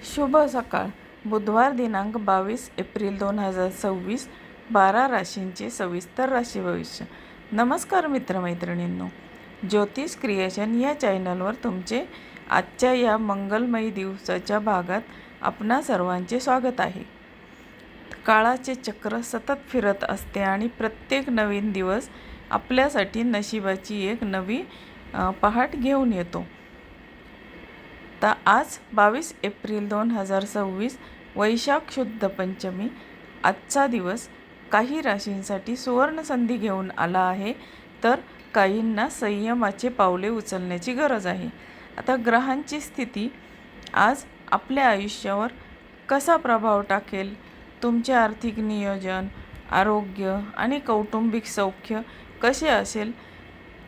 शुभ सकाळ. बुधवार दिनांक 22 एप्रिल 2026. 12 राशींचे सविस्तर राशी भविष्य. नमस्कार मित्रमैत्रिणींनो, ज्योतिष क्रिएशन या चॅनलवर तुमचे आजच्या या मंगलमयी दिवसाच्या भागात आपणा सर्वांचे स्वागत आहे. काळाचे चक्र सतत फिरत असते आणि प्रत्येक नवीन दिवस आपल्यासाठी नशिबाची एक नवी पहाट घेऊन येतो. तर आज 22 एप्रिल 2026 वैशाख शुद्ध पंचमी. आजचा दिवस काही राशींसाठी सुवर्ण संधी घेऊन आला आहे, तर काहींना संयमाचे पावले उचलण्याची गरज आहे. आता ग्रहांची स्थिती आज आपल्या आयुष्यावर कसा प्रभाव टाकेल, तुमचे आर्थिक नियोजन, आरोग्य आणि कौटुंबिक सौख्य कसे असेल,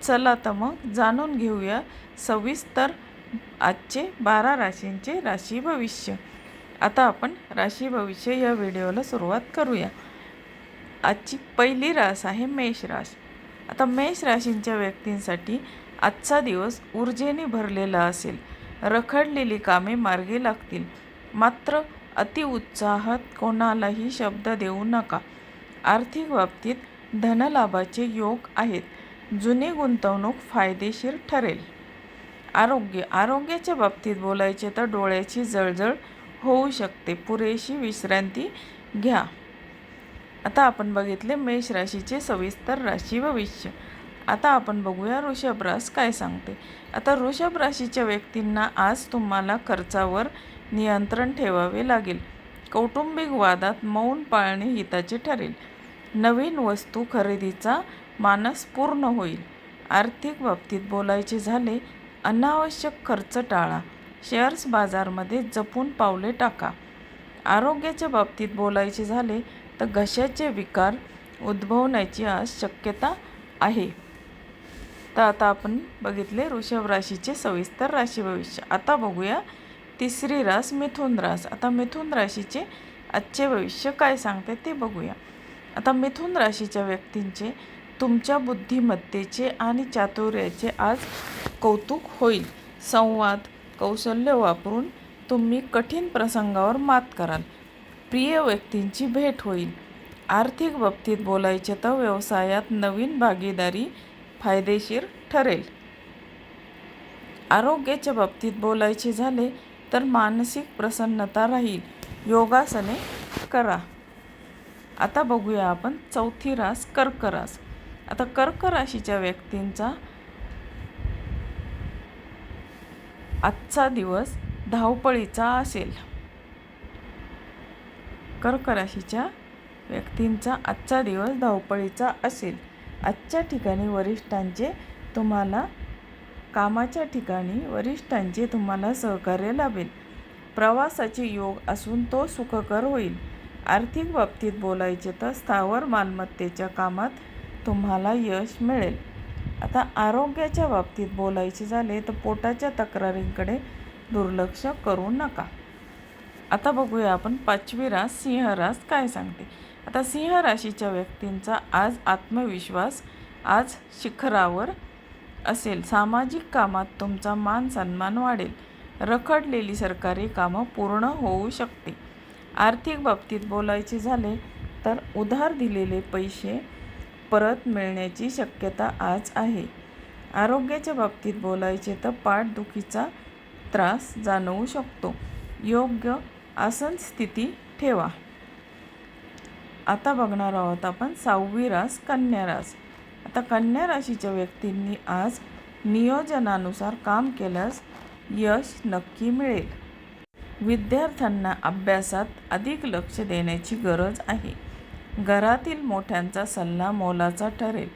चला तर मग जाणून घेऊया सविस्तर आजचे 12 राशींचे राशी भविष्य. आता आपण राशी भविष्य या व्हिडिओला सुरुवात करूया. आजची पहिली रास आहे मेष रास. आता मेष राशींच्या व्यक्तींसाठी आजचा दिवस ऊर्जेने भरलेला असेल. रखडलेली कामे मार्गी लागतील, मात्र अतिउत्साहात कोणालाही शब्द देऊ नका. आर्थिक बाबतीत धनलाभाचे योग आहेत. जुनी गुंतवणूक फायदेशीर ठरेल. आरोग्याच्या बाबतीत बोलायचे तर डोळ्याची जळजळ होऊ शकते. पुरेशी विश्रांती घ्या. आता आपण बघितले मेष राशीचे सविस्तर राशी भविष्य. आता आपण बघूया वृषभ रास काय सांगते. आता वृषभ राशीच्या व्यक्तींना आज तुम्हाला खर्चावर नियंत्रण ठेवावे लागेल. कौटुंबिक वादात मौन पाळणे हिताचे ठरेल. नवीन वस्तू खरेदीचा मानस पूर्ण होईल. आर्थिक बाबतीत बोलायचे झाले, अनावश्यक खर्च टाळा. शेअर्स बाजारमध्ये जपून पावले टाका. आरोग्याच्या बाबतीत बोलायचे झाले तर घशाचे विकार उद्भवण्याची आज शक्यता आहे. तर आता आपण बघितले वृषभ राशीचे सविस्तर राशी भविष्य. आता बघूया तिसरी रास मिथुन रास. आता मिथुन राशीचे आजचे भविष्य काय सांगते ते बघूया. आता मिथुन राशीच्या व्यक्तींचे तुमच्या बुद्धिमत्तेचे आणि चातुर्याचे आज कौतुक होईल. संवाद कौशल्य वापरून तुम्ही कठीण प्रसंगावर मात कराल. प्रिय व्यक्तींची भेट होईल. आर्थिक बाबतीत बोलायचे तर व्यवसायात नवीन भागीदारी फायदेशीर ठरेल. आरोग्याच्या बाबतीत बोलायचे झाले तर मानसिक प्रसन्नता राहील. योगासने करा. आता बघूया आपण चौथी रास कर्क रास. आता कर्क राशीच्या व्यक्तींचा आजचा दिवस धावपळीचा असेल. कर्क राशीच्या व्यक्तींचा आजचा दिवस धावपळीचा असेल. आजच्या ठिकाणी कामाच्या ठिकाणी वरिष्ठांचे तुम्हाला सहकार्य लाभेल. प्रवासाचे योग असून तो सुखकर होईल. आर्थिक बाबतीत बोलायचे तर स्थावर मालमत्तेच्या कामात तुम्हाला यश मिळेल. आता आरोग्याच्या बाबतीत बोलायचे झाले तर पोटाच्या तक्रारींकडे दुर्लक्ष करू नका. आता बघूया आपण पाचवी रास सिंह रास काय सांगते. आता सिंह राशीच्या व्यक्तींचा आज आत्मविश्वास आज शिखरावर असेल. सामाजिक कामात तुमचा मान सन्मान वाढेल. रखडलेली सरकारी कामं पूर्ण होऊ शकते. आर्थिक बाबतीत बोलायचे झाले तर उधार दिलेले पैसे परत मिळण्याची शक्यता आज आहे. आरोग्याच्या बाबतीत बोलायचे तर पाठदुखीचा त्रास जाणवू शकतो. योग्य आसन स्थिती ठेवा. आता बघणार आहोत आपण सहावी रास कन्या रास. आता कन्या राशीच्या व्यक्तींनी आज नियोजनानुसार काम केल्यास यश नक्की मिळेल. विद्यार्थ्यांना अभ्यासात अधिक लक्ष देण्याची गरज आहे. घरातील मोठ्यांचा सल्ला मोलाचा ठरेल.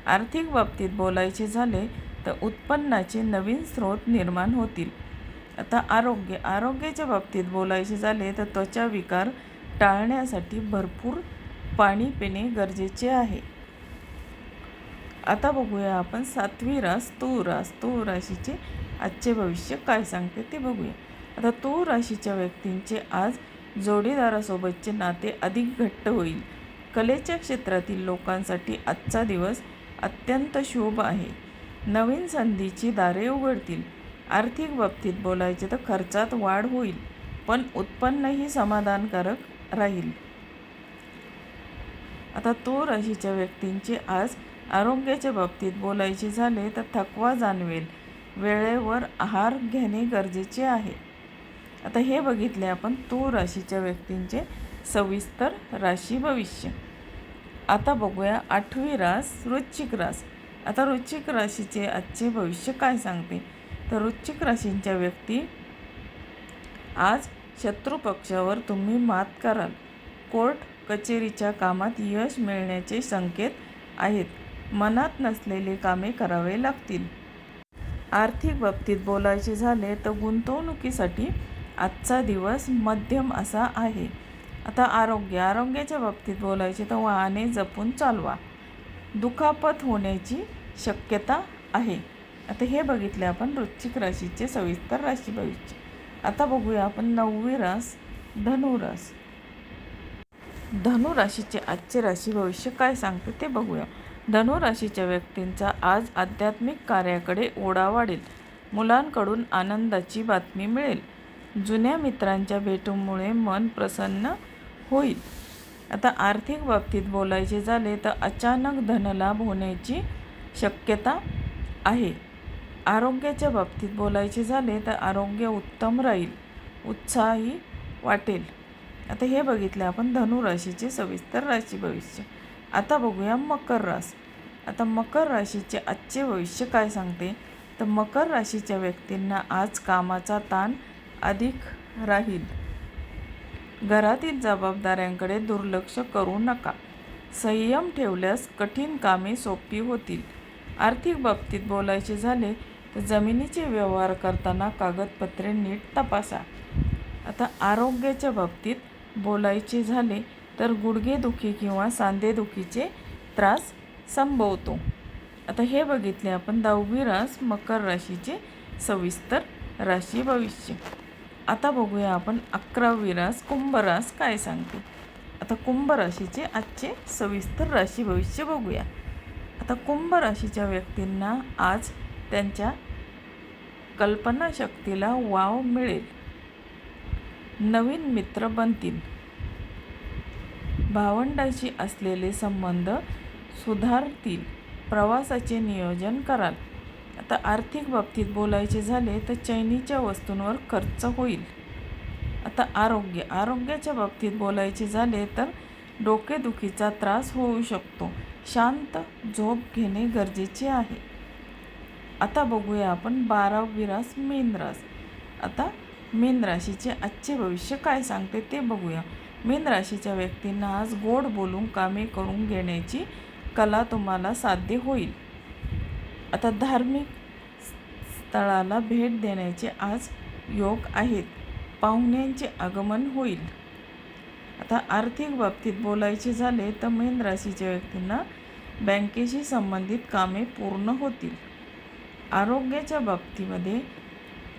आर्थिक बाबतीत बोलायचे झाले तर उत्पन्नाचे नवीन स्रोत निर्माण होतील. आता आरोग्याच्या बाबतीत बोलायचे झाले तर त्वचा विकार टाळण्यासाठी भरपूर पाणी पिणे गरजेचे आहे. आता बघूया आपण सातवी रास तूळ रास. तूळ राशीचे आजचे भविष्य काय सांगते ते बघूया. आता तूळ राशीच्या व्यक्तींचे आज जोडीदारासोबतचे नाते अधिक घट्ट होईल. कलेच्या क्षेत्रातील लोकांसाठी आजचा दिवस अत्यंत शुभ आहे. नवीन संधीची दारे उघडतील. आर्थिक बाबतीत बोलायचे तर खर्चात वाढ होईल. पण उत्पन्नही समाधानकारक राहील. आता तूळ राशीच्या व्यक्तींचे आज आरोग्याच्या बाबतीत बोलायचे झाले तर थकवा जाणवेल. वेळेवर आहार घेणे गरजेचे आहे. आता हे बघितले आपण तूळ राशीच्या व्यक्तींचे सविस्तर राशी भविष्य. आता बघूया 8वी रास वृश्चिक रास. आता वृश्चिक राशीचे आजचे भविष्य काय सांगते तर वृश्चिक राशींच्या व्यक्ती आज शत्रुपक्षावर तुम्ही मात कराल. कोर्ट कचेरीच्या कामात यश मिळण्याचे संकेत आहेत. मनात नसलेली कामे करावे लागतील. आर्थिक बाबतीत बोलायचे झाले तर गुंतवणुकीसाठी आजचा दिवस मध्यम असा आहे. आता आरोग्याच्या बाबतीत बोलायचे तर वाहने जपून चालवा. दुखापत होण्याची शक्यता आहे. आता हे बघितले आपण वृश्चिक राशीचे सविस्तर राशी भविष्य. आता बघूया आपण 9वी रास धनुरास. धनुराशीचे आजचे राशी भविष्य काय सांगते ते बघूया. धनुराशीच्या व्यक्तींचा आज आध्यात्मिक कार्याकडे ओढा वाढेल. मुलांकडून आनंदाची बातमी मिळेल. जुन्या मित्रांच्या भेटीमुळे मन प्रसन्न होईल. आता आर्थिक बाबतीत बोलायचे झाले तर अचानक धनलाभ होण्याची शक्यता आहे. आरोग्याच्या बाबतीत बोलायचे झाले तर आरोग्य उत्तम राहील. उत्साही वाटेल. आता हे बघितले आपण धनुराशीचे सविस्तर राशी भविष्य. आता बघूया मकर रास. आता मकर राशीचे आजचे भविष्य काय सांगते तर मकर राशीच्या व्यक्तींना आज कामाचा ताण अधिक राहील. घरातील जबाबदाऱ्यांकडे दुर्लक्ष करू नका. संयम ठेवल्यास कठीण कामे सोपी होतील. आर्थिक बाबतीत बोलायचे झाले तर जमिनीचे व्यवहार करताना कागदपत्रे नीट तपासा. आता आरोग्याच्या बाबतीत बोलायचे झाले तर गुडघेदुखी किंवा सांधेदुखीचे त्रास संभवतो. आता हे बघितले आपण 10वी रास मकर राशीचे सविस्तर राशी भविष्य. आता बघूया आपण 11वी रास कुंभ रास काय सांगते. आता कुंभ राशीचे आजचे सविस्तर राशी भविष्य बघूया. आता कुंभ राशीच्या व्यक्तींना आज त्यांच्या कल्पनाशक्तीला वाव मिळेल. नवीन मित्र बनतील. भावंडाशी असलेले संबंध सुधारतील. प्रवासाचे नियोजन कराल. आता आर्थिक बाबतीत बोलायचे झाले तर चैनीच्या वस्तूंवर खर्च होईल. आता आरोग्याच्या बाबतीत बोलायचे झाले तर डोकेदुखीचा त्रास होऊ शकतो. शांत झोप घेणे गरजेचे आहे. आता बघूया आपण 12वी रास मीन रास. आता मीन राशीचे आजचे भविष्य काय सांगते ते बघूया. मीन राशीच्या व्यक्तींना आज गोड बोलून कामे करून घेण्याची कला तुम्हाला साध्य होईल. आता धार्मिक स्थळाला भेट देण्याचे आज योग आहेत. पाहुण्यांचे आगमन होईल. आता आर्थिक बाबतीत बोलायचे झाले तर मीन राशीच्या व्यक्तींना बँकेशी संबंधित कामे पूर्ण होतील. आरोग्याच्या बाबतीमध्ये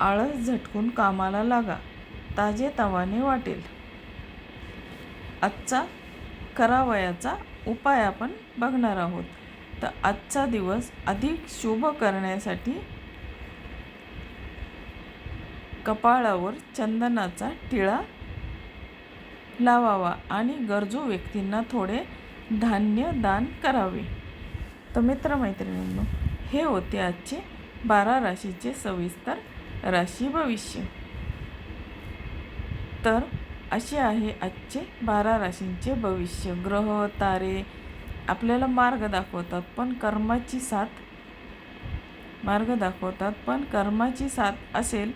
आळस झटकून कामाला लागा. ताजेतवाने वाटेल. आजचा करावयाचा उपाय आपण बघणार आहोत. तर आजचा दिवस अधिक शुभ करण्यासाठी कपाळावर चंदनाचा टिळा लावावा आणि गरजू व्यक्तींना थोडे धान्य दान करावे. तर मित्रमैत्रिणींनो, हे होते आजचे 12 राशीचे सविस्तर राशी भविष्य. तर असे आहे आजचे 12 राशींचे भविष्य. ग्रह तारे आपल्याला मार्ग दाखवतात, पण कर्माची साथ असेल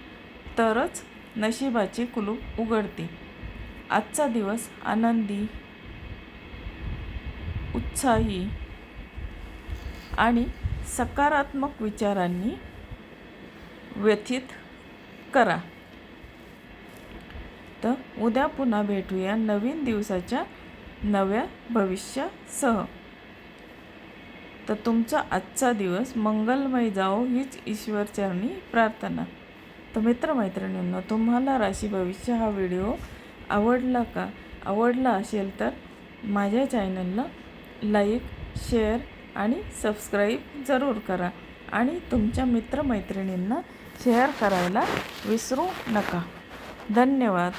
तरच नशिबाचे कुलूप उघडते. आजचा दिवस आनंदी, उत्साही आणि सकारात्मक विचारांनी व्यथित करा. तर उद्या पुन्हा भेटूया नवीन दिवसाच्या नव्या भविष्यासह. तर तुमचा आजचा दिवस मंगलमय जाओ हीच ईश्वरचरणी प्रार्थना. तर मित्रमैत्रिणींनो, तुम्हाला राशी भविष्य हा व्हिडिओ आवडला का? आवडला असेल तर माझ्या चॅनलला लाईक, शेअर आणि सबस्क्राईब जरूर करा आणि तुमच्या मित्रमैत्रिणींना शेअर करायला विसरू नका. धन्यवाद.